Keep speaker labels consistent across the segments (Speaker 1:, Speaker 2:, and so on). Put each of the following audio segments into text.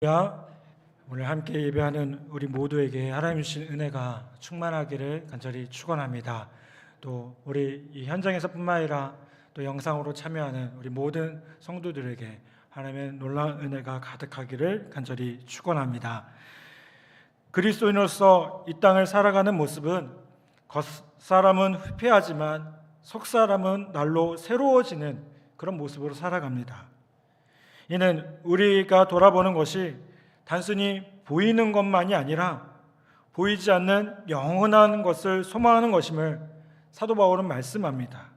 Speaker 1: 야, 오늘 함께 예배하는 우리 모두에게 하나님 주신 은혜가 충만하기를 간절히 축원합니다. 또 우리 이 현장에서뿐만 아니라 또 영상으로 참여하는 우리 모든 성도들에게 하나님의 놀라운 은혜가 가득하기를 간절히 축원합니다. 그리스도인으로서 이 땅을 살아가는 모습은 겉사람은 회피하지만 속사람은 날로 새로워지는 그런 모습으로 살아갑니다. 이는 우리가 돌아보는 것이 단순히 보이는 것만이 아니라 보이지 않는 영원한 것을 소망하는 것임을 사도 바울은 말씀합니다.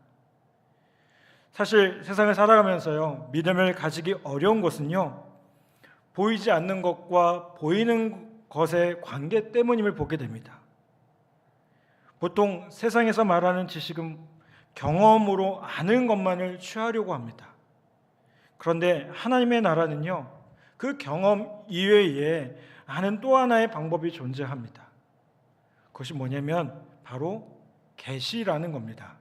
Speaker 1: 사실 세상을 살아가면서요, 믿음을 가지기 어려운 것은요, 보이지 않는 것과 보이는 것의 관계 때문임을 보게 됩니다. 보통 세상에서 말하는 지식은 경험으로 아는 것만을 취하려고 합니다. 그런데 하나님의 나라는요, 그 경험 이외에 아는 또 하나의 방법이 존재합니다. 그것이 뭐냐면 바로 계시라는 겁니다.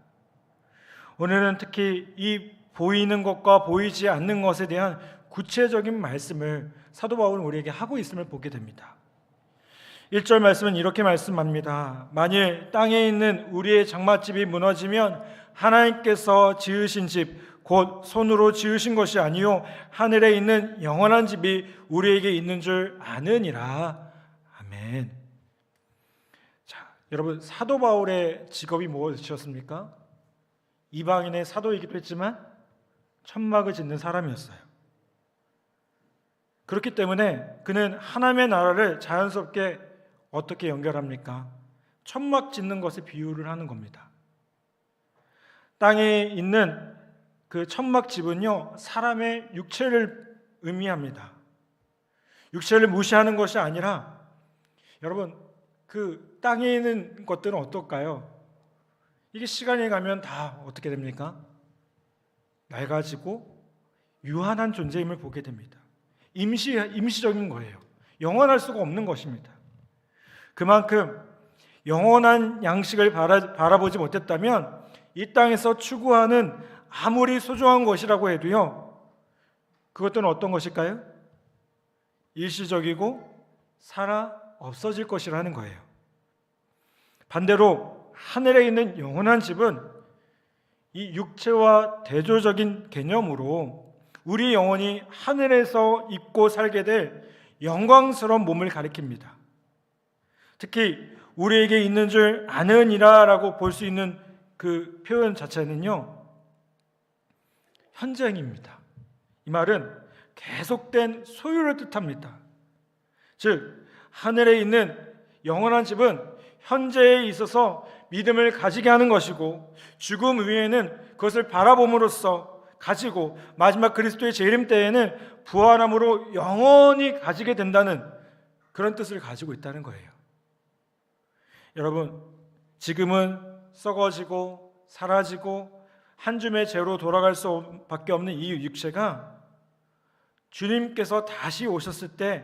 Speaker 1: 오늘은 특히 이 보이는 것과 보이지 않는 것에 대한 구체적인 말씀을 사도 바울은 우리에게 하고 있음을 보게 됩니다. 1절 말씀은 이렇게 말씀합니다. 만일 땅에 있는 우리의 장막집이 무너지면 하나님께서 지으신 집 곧 손으로 지으신 것이 아니요 하늘에 있는 영원한 집이 우리에게 있는 줄 아느니라. 아멘. 자, 여러분, 사도 바울의 직업이 무엇이었습니까? 이방인의 사도이기도 했지만 천막을 짓는 사람이었어요. 그렇기 때문에 그는 하나님의 나라를 자연스럽게 어떻게 연결합니까? 천막 짓는 것에 비유를 하는 겁니다. 땅에 있는 그 천막 집은요, 사람의 육체를 의미합니다. 육체를 무시하는 것이 아니라, 여러분, 그 땅에 있는 것들은 어떨까요? 이게 시간이 가면 다 어떻게 됩니까? 낡아지고 유한한 존재임을 보게 됩니다. 임시적인 거예요. 영원할 수가 없는 것입니다. 그만큼 영원한 양식을 바라보지 못했다면 이 땅에서 추구하는 아무리 소중한 것이라고 해도요, 그것들은 어떤 것일까요? 일시적이고 살아 없어질 것이라는 거예요. 반대로 하늘에 있는 영원한 집은 이 육체와 대조적인 개념으로 우리 영혼이 하늘에서 입고 살게 될 영광스러운 몸을 가리킵니다. 특히 우리에게 있는 줄 아느니라라고 볼 수 있는 그 표현 자체는요, 현재형입니다. 이 말은 계속된 소유를 뜻합니다. 즉, 하늘에 있는 영원한 집은 현재에 있어서 믿음을 가지게 하는 것이고, 죽음 후에는 그것을 바라봄으로써 가지고 마지막 그리스도의 재림 때에는 부활함으로 영원히 가지게 된다는 그런 뜻을 가지고 있다는 거예요. 여러분, 지금은 썩어지고 사라지고 한 줌의 재로 돌아갈 수밖에 없는 이 육체가 주님께서 다시 오셨을 때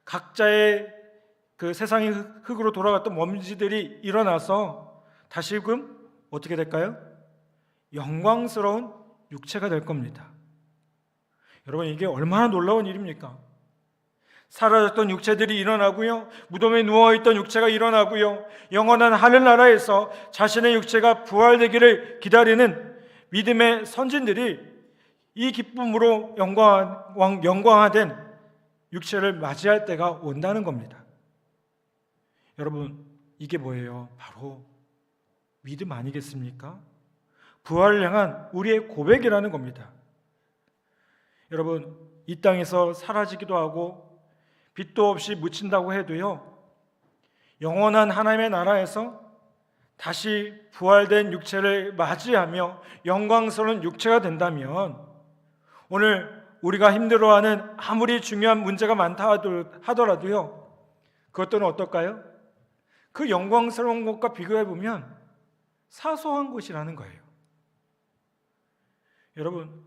Speaker 1: 각자의 그 세상의 흙으로 돌아갔던 먼지들이 일어나서 다시금 어떻게 될까요? 영광스러운 육체가 될 겁니다. 여러분, 이게 얼마나 놀라운 일입니까? 사라졌던 육체들이 일어나고요, 무덤에 누워있던 육체가 일어나고요, 영원한 하늘나라에서 자신의 육체가 부활되기를 기다리는 믿음의 선진들이 이 기쁨으로 영광화된 육체를 맞이할 때가 온다는 겁니다. 여러분, 이게 뭐예요? 바로 믿음 아니겠습니까? 부활을 향한 우리의 고백이라는 겁니다. 여러분, 이 땅에서 사라지기도 하고 빛도 없이 묻힌다고 해도요, 영원한 하나님의 나라에서 다시 부활된 육체를 맞이하며 영광스러운 육체가 된다면, 오늘 우리가 힘들어하는 아무리 중요한 문제가 많다 하더라도요, 그것들은 어떨까요? 그 영광스러운 것과 비교해보면 사소한 것이라는 거예요. 여러분,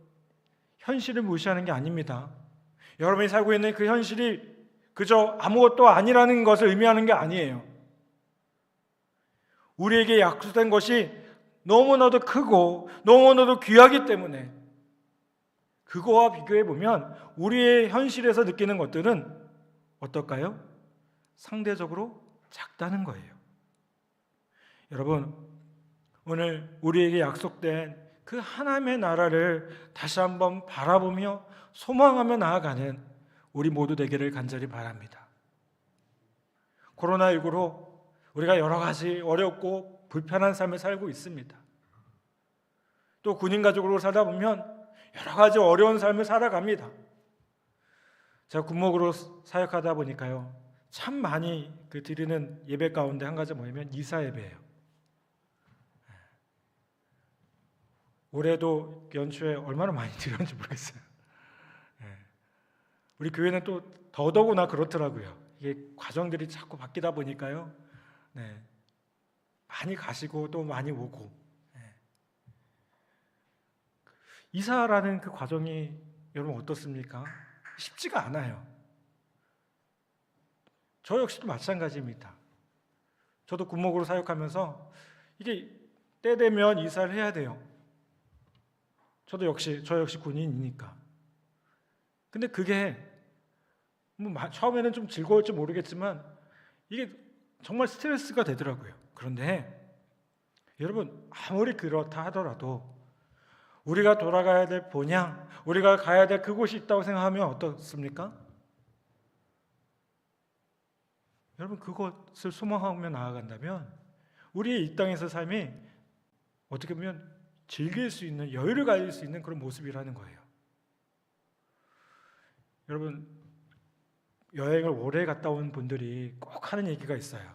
Speaker 1: 현실을 무시하는 게 아닙니다. 여러분이 살고 있는 그 현실이 그저 아무것도 아니라는 것을 의미하는 게 아니에요. 우리에게 약속된 것이 너무나도 크고 너무나도 귀하기 때문에 그거와 비교해 보면 우리의 현실에서 느끼는 것들은 어떨까요? 상대적으로 작다는 거예요. 여러분, 오늘 우리에게 약속된 그 하나님의 나라를 다시 한번 바라보며 소망하며 나아가는 우리 모두 되기를 간절히 바랍니다. 코로나19로 우리가 여러 가지 어렵고 불편한 삶을 살고 있습니다. 또 군인 가족으로 살다 보면 여러 가지 어려운 삶을 살아갑니다. 제가 군목으로 사역하다 보니까요, 참 많이 드리는 예배 가운데 한 가지 뭐냐면 이사 예배예요. 올해도 연초에 얼마나 많이 드렸는지 모르겠어요. 우리 교회는 또 더더구나 그렇더라고요. 이게 과정들이 자꾸 바뀌다 보니까요, 많이 가시고 또 많이 오고. 이사라는 그 과정이 여러분 어떻습니까? 쉽지가 않아요. 저 역시도 마찬가지입니다. 저도 군목으로 사역하면서 이게 때 되면 이사를 해야 돼요. 저 역시 군인이니까. 근데 그게 처음에는 좀 즐거울지 모르겠지만 이게 정말 스트레스가 되더라고요. 그런데 여러분, 아무리 그렇다 하더라도 우리가 돌아가야 될 본향, 우리가 가야 될 그곳이 있다고 생각하면 어떻습니까? 여러분, 그것을 소망하며 나아간다면 우리의 이 땅에서 삶이 어떻게 보면 즐길 수 있는, 여유를 가질 수 있는 그런 모습이라는 거예요. 여러분, 여행을 오래 갔다 온 분들이 꼭 하는 얘기가 있어요.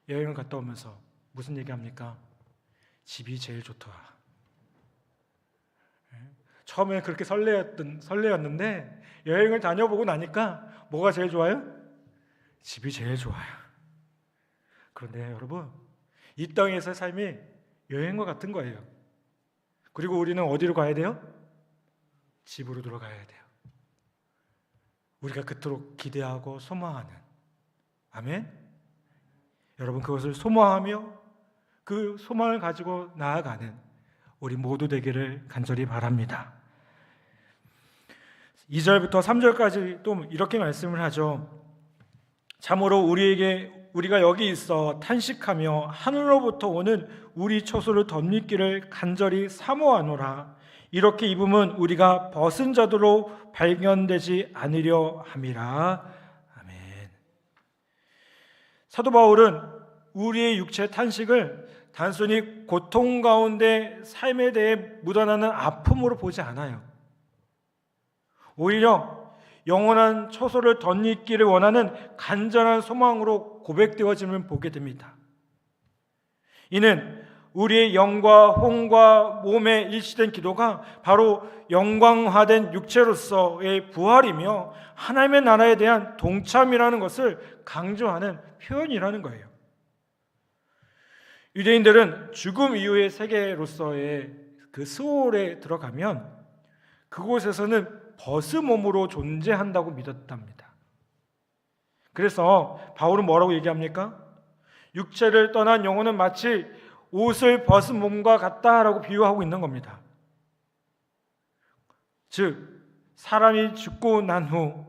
Speaker 1: 여행을 갔다 오면서 무슨 얘기합니까? 집이 제일 좋더라. 처음에는 그렇게 설레였는데 여행을 다녀보고 나니까 뭐가 제일 좋아요? 집이 제일 좋아요. 그런데 여러분, 이 땅에서의 삶이 여행과 같은 거예요. 그리고 우리는 어디로 가야 돼요? 집으로 들어가야 돼요. 우리가 그토록 기대하고 소망하는, 아멘? 여러분, 그것을 소망하며 그 소망을 가지고 나아가는 우리 모두 되기를 간절히 바랍니다. 2절부터 3절까지 또 이렇게 말씀을 하죠. 참으로 우리가 여기 있어 탄식하며 하늘로부터 오는 우리 처소를 덧입기를 간절히 사모하노라. 이렇게 입으면 우리가 벗은 자도로 발견되지 않으려 함이라. 아멘. 사도 바울은 우리의 육체의 탄식을 단순히 고통 가운데 삶에 대해 묻어나는 아픔으로 보지 않아요. 오히려 영원한 처소를 덧입기를 원하는 간절한 소망으로 고백되어짐을 보게 됩니다. 이는 우리의 영과 혼과 몸에 일치된 기도가 바로 영광화된 육체로서의 부활이며 하나님의 나라에 대한 동참이라는 것을 강조하는 표현이라는 거예요. 유대인들은 죽음 이후의 세계로서의 그 스올에 들어가면 그곳에서는 벗음몸으로 존재한다고 믿었답니다. 그래서 바울은 뭐라고 얘기합니까? 육체를 떠난 영혼은 마치 옷을 벗은 몸과 같다라고 비유하고 있는 겁니다. 즉, 사람이 죽고 난 후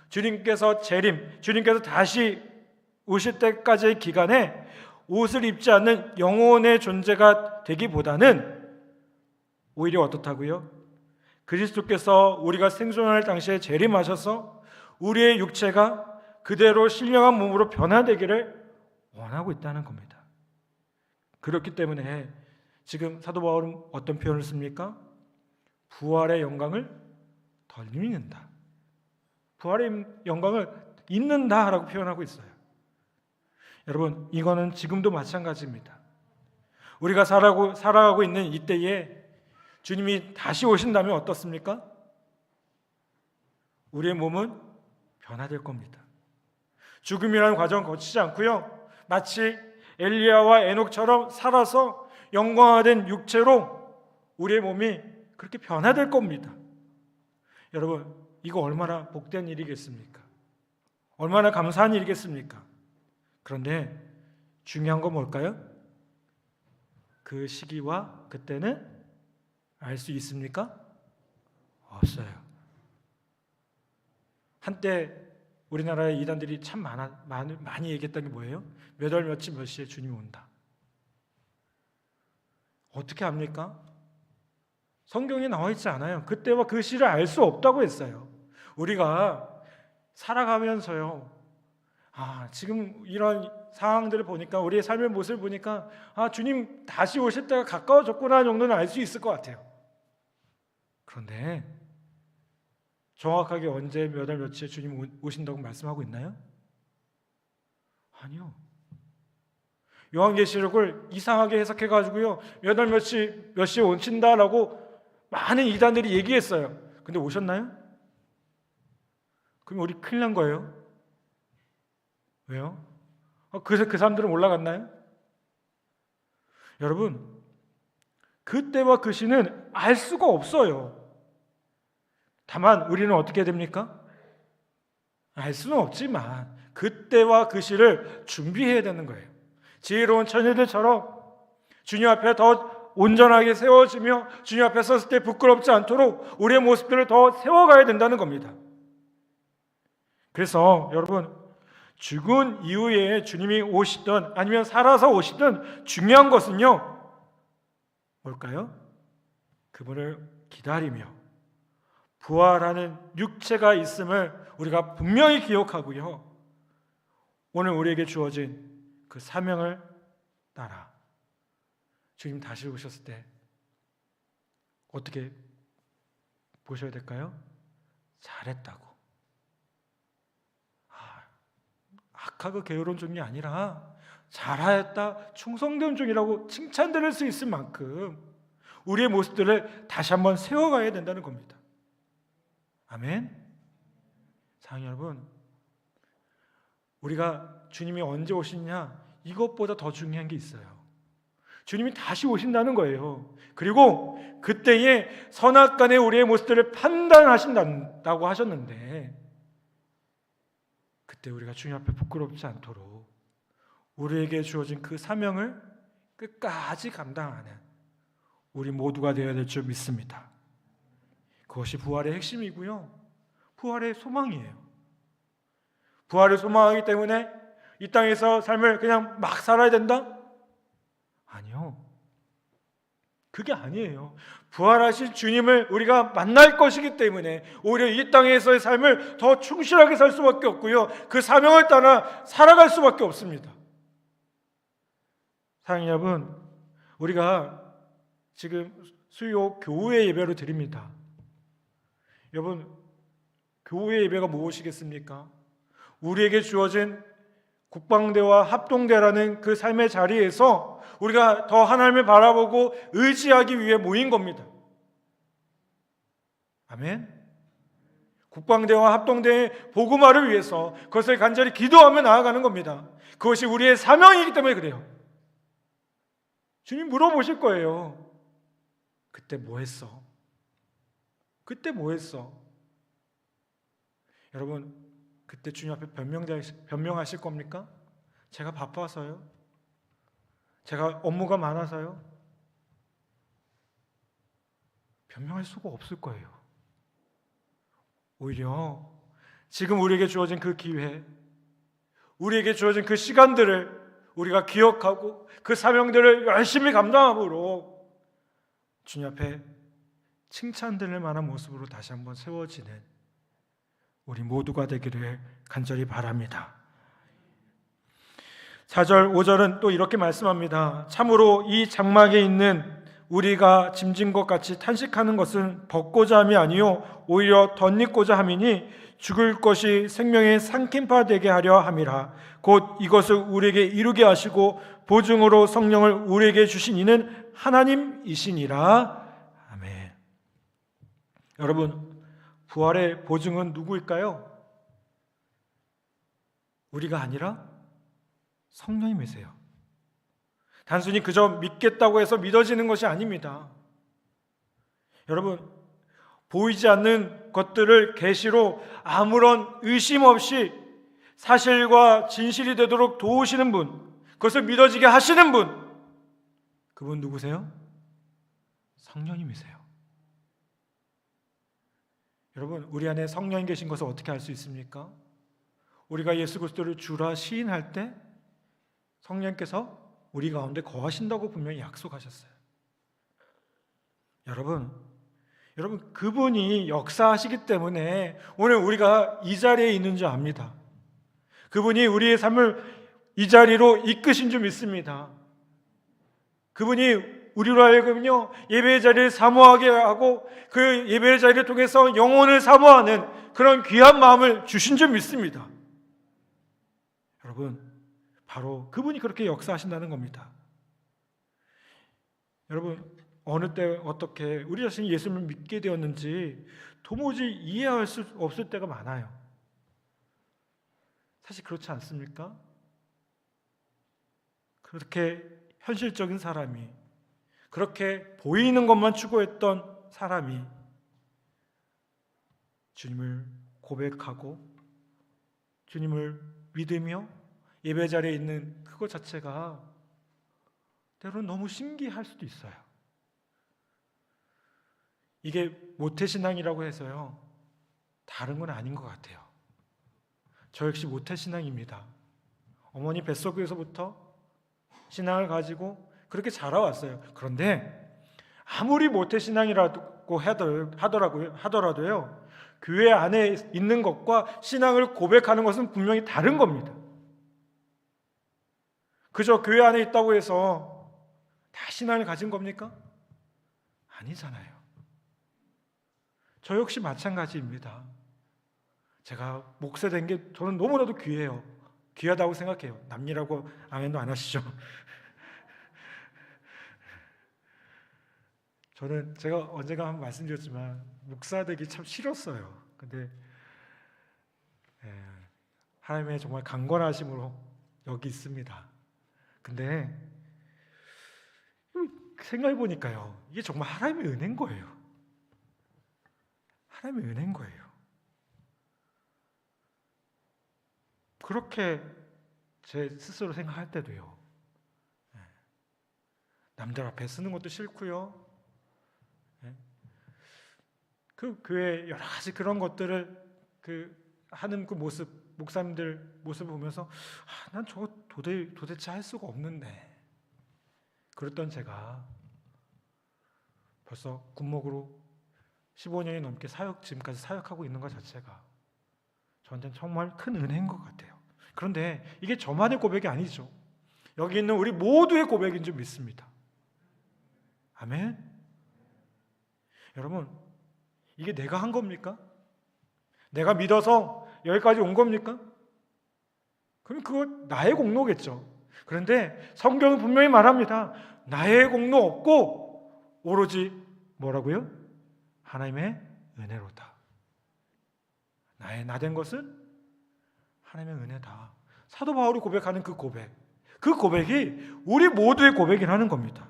Speaker 1: 주님께서 다시 오실 때까지의 기간에 옷을 입지 않는 영혼의 존재가 되기보다는 오히려 어떻다고요? 그리스도께서 우리가 생존할 당시에 재림하셔서 우리의 육체가 그대로 신령한 몸으로 변화되기를 원하고 있다는 겁니다. 그렇기 때문에 지금 사도 바울은 어떤 표현을 씁니까? 부활의 영광을 덧입는다. 부활의 영광을 입는다라고 표현하고 있어요. 여러분, 이거는 지금도 마찬가지입니다. 우리가 살아가고 있는 이때에 주님이 다시 오신다면 어떻습니까? 우리의 몸은 변화될 겁니다. 죽음이라는 과정을 거치지 않고요, 마치 엘리야와 에녹처럼 살아서 영광화된 육체로 우리의 몸이 그렇게 변화될 겁니다. 여러분, 이거 얼마나 복된 일이겠습니까? 얼마나 감사한 일이겠습니까? 그런데 중요한 건 뭘까요? 그 시기와 그때는 알 수 있습니까? 없어요. 한때 우리나라의 이단들이 참 많이 얘기했던 게 뭐예요? 몇 월 며칠 몇 시에 주님이 온다. 어떻게 압니까? 성경에 나와 있지 않아요. 그때와 그 시를 알 수 없다고 했어요. 우리가 살아가면서요, 지금 이런 상황들을 보니까, 우리의 삶의 모습을 보니까 주님 다시 오실 때가 가까워졌구나 정도는 알 수 있을 것 같아요. 그런데 정확하게 언제 몇 월 며칠에 주님 오신다고 말씀하고 있나요? 아니요. 요한계시록을 이상하게 해석해가지고요, 몇 월 며칠 몇 시에 오신다라고 많은 이단들이 얘기했어요. 근데 오셨나요? 그럼 우리 큰일 난 거예요. 왜요? 그래서 그 사람들은 올라갔나요? 여러분, 그때와 그 시는 알 수가 없어요. 다만 우리는 어떻게 됩니까? 알 수는 없지만 그때와 그 시를 준비해야 되는 거예요. 지혜로운 처녀들처럼 주님 앞에 더 온전하게 세워지며 주님 앞에 섰을 때 부끄럽지 않도록 우리의 모습들을 더 세워가야 된다는 겁니다. 그래서 여러분, 죽은 이후에 주님이 오시든 아니면 살아서 오시든 중요한 것은요, 뭘까요? 그분을 기다리며 부활하는 육체가 있음을 우리가 분명히 기억하고요, 오늘 우리에게 주어진 그 사명을 따라 주님 다시 오셨을 때 어떻게 보셔야 될까요? 잘했다고. 악하고 게으른 종이 아니라 잘하였다, 충성된 종이라고 칭찬드릴 수 있을 만큼 우리의 모습들을 다시 한번 세워가야 된다는 겁니다. 아멘. 사랑하는 여러분, 우리가 주님이 언제 오시냐, 이것보다 더 중요한 게 있어요. 주님이 다시 오신다는 거예요. 그리고 그때에 선악간의 우리의 모습들을 판단하신다고 하셨는데, 그때 우리가 주님 앞에 부끄럽지 않도록 우리에게 주어진 그 사명을 끝까지 감당하는 우리 모두가 되어야 될 줄 믿습니다. 그것이 부활의 핵심이고요, 부활의 소망이에요. 부활을 소망하기 때문에 이 땅에서 삶을 그냥 막 살아야 된다? 아니요, 그게 아니에요. 부활하신 주님을 우리가 만날 것이기 때문에 오히려 이 땅에서의 삶을 더 충실하게 살 수밖에 없고요, 그 사명을 따라 살아갈 수밖에 없습니다. 사랑하는 여러분, 우리가 지금 수요 교회 예배로 드립니다. 여러분, 교회 예배가 무엇이겠습니까? 우리에게 주어진 국방대와 합동대라는 그 삶의 자리에서 우리가 더 하나님을 바라보고 의지하기 위해 모인 겁니다. 아멘. 국방대와 합동대의 복음화를 위해서 그것을 간절히 기도하며 나아가는 겁니다. 그것이 우리의 사명이기 때문에 그래요. 주님 물어보실 거예요. 그때 뭐 했어? 그때 뭐 했어? 여러분, 그때 주님 앞에 변명하실 겁니까? 제가 바빠서요? 제가 업무가 많아서요? 변명할 수가 없을 거예요. 오히려 지금 우리에게 주어진 그 기회, 우리에게 주어진 그 시간들을 우리가 기억하고 그 사명들을 열심히 감당함으로 주님 앞에 칭찬드릴 만한 모습으로 다시 한번 세워지는 우리 모두가 되기를 간절히 바랍니다. 4절, 5절은 또 이렇게 말씀합니다. 참으로 이 장막에 있는 우리가 짐진 것 같이 탄식하는 것은 벗고자 함이 아니요 오히려 덧입고자 함이니 죽을 것이 생명의 상킴파 되게 하려 함이라. 곧 이것을 우리에게 이루게 하시고 보증으로 성령을 우리에게 주신 이는 하나님이시니라. 아멘. 여러분, 부활의 보증은 누구일까요? 우리가 아니라 성령님이세요. 단순히 그저 믿겠다고 해서 믿어지는 것이 아닙니다. 여러분, 보이지 않는 것들을 계시로 아무런 의심 없이 사실과 진실이 되도록 도우시는 분, 그것을 믿어지게 하시는 분, 그분 누구세요? 성령님이세요. 여러분, 우리 안에 성령이 계신 것을 어떻게 알 수 있습니까? 우리가 예수 그리스도를 주라 시인할 때 성령께서 우리 가운데 거하신다고 분명히 약속하셨어요. 여러분 그분이 역사하시기 때문에 오늘 우리가 이 자리에 있는 줄 압니다. 그분이 우리의 삶을 이 자리로 이끄신 줄 믿습니다. 그분이 우리로 하여금요 예배의 자리를 사모하게 하고 그 예배의 자리를 통해서 영혼을 사모하는 그런 귀한 마음을 주신 줄 믿습니다. 여러분, 바로 그분이 그렇게 역사하신다는 겁니다. 여러분, 어느 때 어떻게 우리 자신이 예수를 믿게 되었는지 도무지 이해할 수 없을 때가 많아요. 사실 그렇지 않습니까? 그렇게 현실적인 사람이, 그렇게 보이는 것만 추구했던 사람이 주님을 고백하고 주님을 믿으며 예배 자리에 있는 그것 자체가 때로는 너무 신기할 수도 있어요. 이게 모태신앙이라고 해서요 다른 건 아닌 것 같아요. 저 역시 모태신앙입니다. 어머니 뱃속에서부터 신앙을 가지고 그렇게 자라왔어요. 그런데 아무리 모태신앙이라고 하더라도요 교회 안에 있는 것과 신앙을 고백하는 것은 분명히 다른 겁니다. 그저 교회 안에 있다고 해서 다 신앙을 가진 겁니까? 아니잖아요. 저 역시 마찬가지입니다. 제가 목사된 게 저는 너무나도 귀해요. 귀하다고 생각해요. 남이라고 아멘도 안 하시죠? 저는 제가 언젠가 한번 말씀드렸지만 목사 되기 참 싫었어요. 근데 하나님의 정말 강권하심으로 여기 있습니다. 근데 생각해 보니까요 이게 정말 하나님의 은혜인 거예요. 하나님의 은혜인 거예요. 그렇게 제 스스로 생각할 때도요 남들 앞에 쓰는 것도 싫고요 그 교회 여러 가지 그런 것들을 하는 그 모습, 목사님들 모습을 보면서 난 저거 도대체 할 수가 없는데 그랬던 제가 벌써 군목으로 15년이 넘게 지금까지 사역하고 있는 것 자체가 저한테는 정말 큰 은혜인 것 같아요. 그런데 이게 저만의 고백이 아니죠. 여기 있는 우리 모두의 고백인 줄 믿습니다. 아멘. 여러분, 이게 내가 한 겁니까? 내가 믿어서 여기까지 온 겁니까? 그럼 그거 나의 공로겠죠. 그런데 성경은 분명히 말합니다. 나의 공로 없고 오로지 뭐라고요? 하나님의 은혜로다. 나 된 것은 하나님의 은혜다. 사도 바울이 고백하는 그 고백이 우리 모두의 고백이라는 겁니다.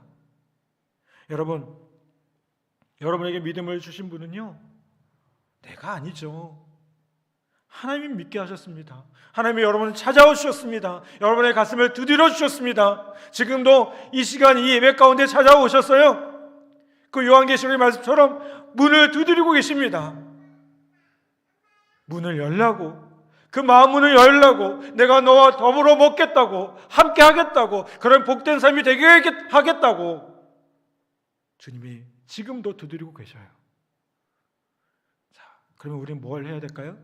Speaker 1: 여러분에게 믿음을 주신 분은요 내가 아니죠. 하나님이 믿게 하셨습니다. 하나님이 여러분을 찾아오셨습니다. 여러분의 가슴을 두드려 주셨습니다. 지금도 이 시간 이 예배 가운데 찾아오셨어요. 그 요한계시록의 말씀처럼 문을 두드리고 계십니다. 문을 열라고, 그 마음 문을 열라고, 내가 너와 더불어 먹겠다고, 함께 하겠다고, 그런 복된 삶이 되게 하겠다고 주님이 지금도 두드리고 계셔요. 자, 그러면 우리는 뭘 해야 될까요?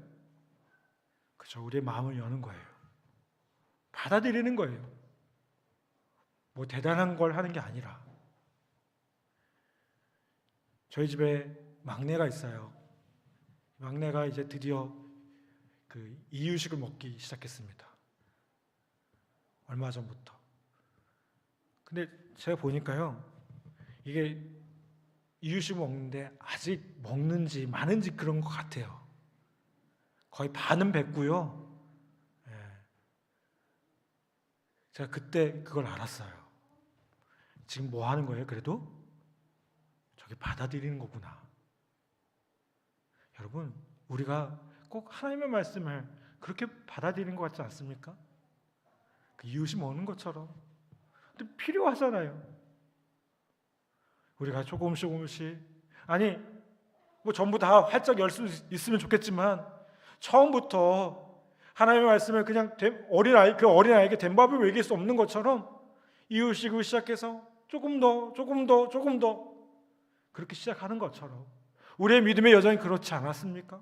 Speaker 1: 그죠, 우리의 마음을 여는 거예요. 받아들이는 거예요. 뭐 대단한 걸 하는 게 아니라. 저희 집에 막내가 있어요. 막내가 이제 드디어 그 이유식을 먹기 시작했습니다. 얼마 전부터. 근데 제가 보니까요, 이게 이유식 먹는데 아직 먹는지 마는지 그런 것 같아요. 거의 반은 뱉고요. 제가 그때 그걸 알았어요. 지금 뭐 하는 거예요? 그래도 저게 받아들이는 거구나. 여러분, 우리가 꼭 하나님의 말씀을 그렇게 받아들이는 것 같지 않습니까? 그 이웃이 먹는 것처럼. 근데 필요하잖아요. 우리가 조금씩 아니 뭐 전부 다 활짝 열 수 있으면 좋겠지만 처음부터 하나님의 말씀을 그냥 그 어린아이에게 된 밥을 먹일 수 없는 것처럼 이유식으로 시작해서 조금 더 그렇게 시작하는 것처럼 우리의 믿음의 여정이 그렇지 않았습니까?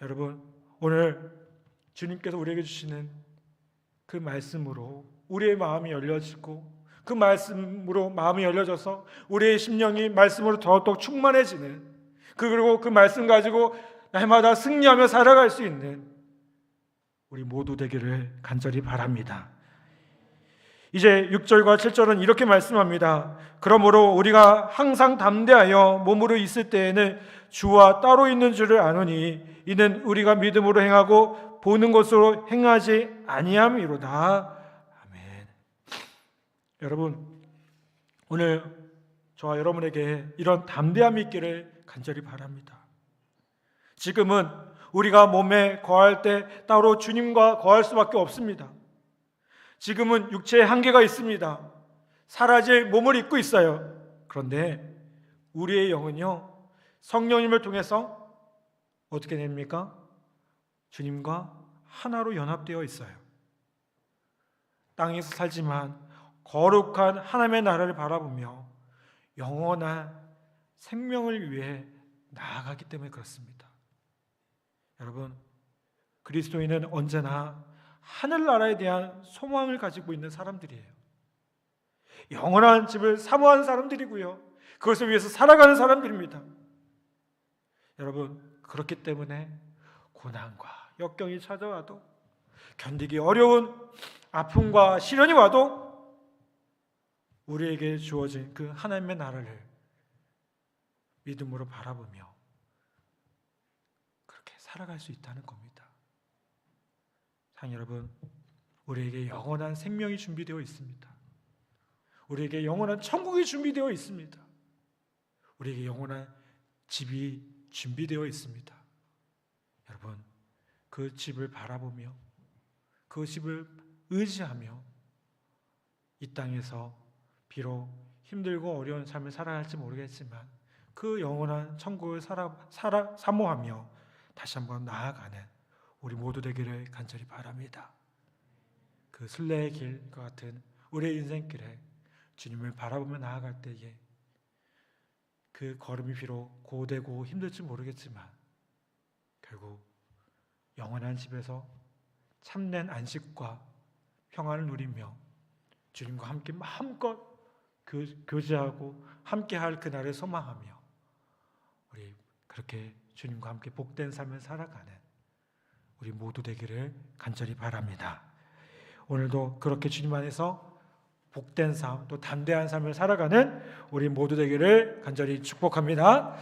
Speaker 1: 여러분, 오늘 주님께서 우리에게 주시는 그 말씀으로 우리의 마음이 열려지고 그 말씀으로 마음이 열려져서 우리의 심령이 말씀으로 더욱더 충만해지는, 그리고 그 말씀 가지고 날마다 승리하며 살아갈 수 있는 우리 모두 되기를 간절히 바랍니다. 이제 6절과 7절은 이렇게 말씀합니다. 그러므로 우리가 항상 담대하여 몸으로 있을 때에는 주와 따로 있는 줄을 아노니 이는 우리가 믿음으로 행하고 보는 것으로 행하지 아니함이로다. 아멘. 여러분, 오늘 저와 여러분에게 이런 담대함이 있기를 간절히 바랍니다. 지금은 우리가 몸에 거할 때 따로 주님과 거할 수밖에 없습니다. 지금은 육체의 한계가 있습니다. 사라질 몸을 입고 있어요. 그런데 우리의 영은요, 성령님을 통해서 어떻게 됩니까? 주님과 하나로 연합되어 있어요. 땅에서 살지만 거룩한 하나님의 나라를 바라보며 영원한 생명을 위해 나아가기 때문에 그렇습니다. 여러분, 그리스도인은 언제나 하늘나라에 대한 소망을 가지고 있는 사람들이에요. 영원한 집을 사모하는 사람들이고요, 그것을 위해서 살아가는 사람들입니다. 여러분, 그렇기 때문에 고난과 역경이 찾아와도, 견디기 어려운 아픔과 시련이 와도 우리에게 주어진 그 하나님의 나라를 믿음으로 바라보며 그렇게 살아갈 수 있다는 겁니다. 사랑 여러분, 우리에게 영원한 생명이 준비되어 있습니다. 우리에게 영원한 천국이 준비되어 있습니다. 우리에게 영원한 집이 준비되어 있습니다. 여러분, 그 집을 바라보며 그 집을 의지하며 이 땅에서 비록 힘들고 어려운 삶을 살아갈지 모르겠지만 그 영원한 천국을 사모하며 다시 한번 나아가는 우리 모두 되기를 간절히 바랍니다. 그 순례의 길과 같은 우리의 인생길에 주님을 바라보며 나아갈 때에 그 걸음이 비록 고되고 힘들지 모르겠지만 결국 영원한 집에서 참된 안식과 평안을 누리며 주님과 함께 마음껏 교제하고 함께할 그날을 소망하며 우리 그렇게 주님과 함께 복된 삶을 살아가는 우리 모두 되기를 간절히 바랍니다. 오늘도 그렇게 주님 안에서 복된 삶, 또 담대한 삶을 살아가는 우리 모두 되기를 간절히 축복합니다.